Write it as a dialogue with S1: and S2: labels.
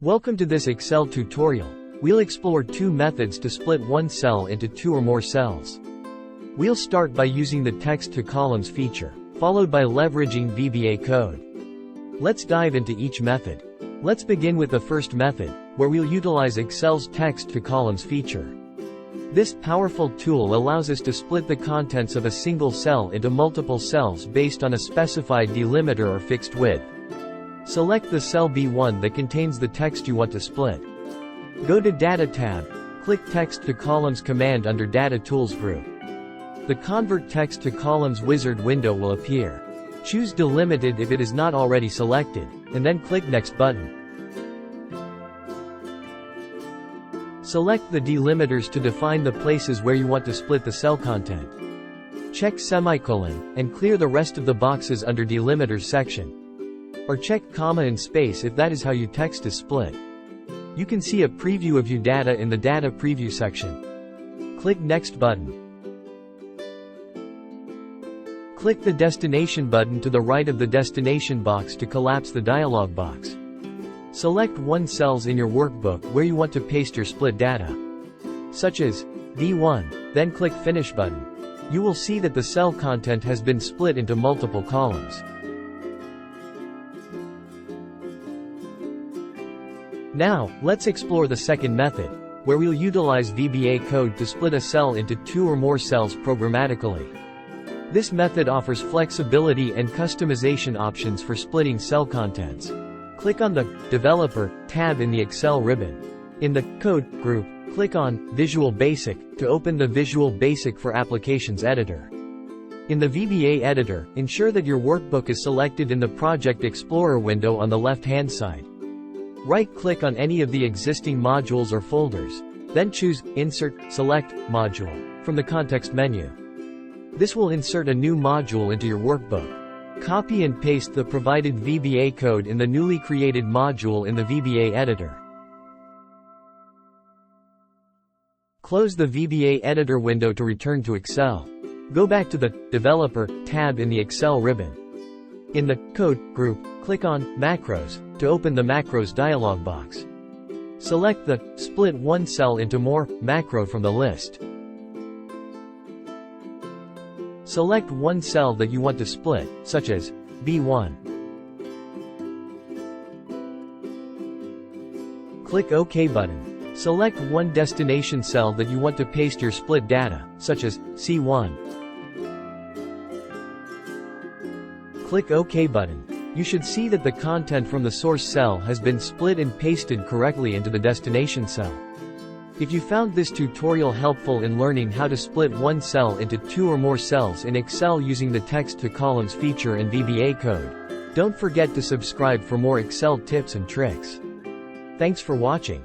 S1: Welcome to this Excel tutorial. We'll explore two methods to split one cell into two or more cells. We'll start by using the text to columns feature, followed by leveraging VBA code. Let's dive into each method. Let's begin with the first method, where we'll utilize Excel's text to columns feature. This powerful tool allows us to split the contents of a single cell into multiple cells based on a specified delimiter or fixed width. Select the cell B1 that contains the text you want to split. Go to Data tab, click Text to Columns command under Data Tools group. The Convert Text to Columns wizard window will appear. Choose Delimited if it is not already selected, and then click Next button. Select the delimiters to define the places where you want to split the cell content. Check semicolon, and clear the rest of the boxes under Delimiters section. Or check comma and space if that is how your text is split. You can see a preview of your data in the Data Preview section. Click Next button. Click the Destination button to the right of the Destination box to collapse the dialog box. Select one cells in your workbook where you want to paste your split data, such as B1, then click Finish button. You will see that the cell content has been split into multiple columns. Now, let's explore the second method, where we'll utilize VBA code to split a cell into two or more cells programmatically. This method offers flexibility and customization options for splitting cell contents. Click on the Developer tab in the Excel ribbon. In the Code group, click on Visual Basic to open the Visual Basic for Applications editor. In the VBA editor, ensure that your workbook is selected in the Project Explorer window on the left-hand side. Right-click on any of the existing modules or folders. Then choose Insert, Select, Module from the context menu. This will insert a new module into your workbook. Copy and paste the provided VBA code in the newly created module in the VBA editor. Close the VBA editor window to return to Excel. Go back to the Developer tab in the Excel ribbon. In the Code group, click on Macros to open the Macros dialog box. Select the Split One Cell into More macro from the list. Select one cell that you want to split, such as B1. Click OK button. Select one destination cell that you want to paste your split data, such as C1. Click OK button. You should see that the content from the source cell has been split and pasted correctly into the destination cell. If you found this tutorial helpful in learning how to split one cell into two or more cells in Excel using the Text to Columns feature and VBA code, don't forget to subscribe for more Excel tips and tricks. Thanks for watching.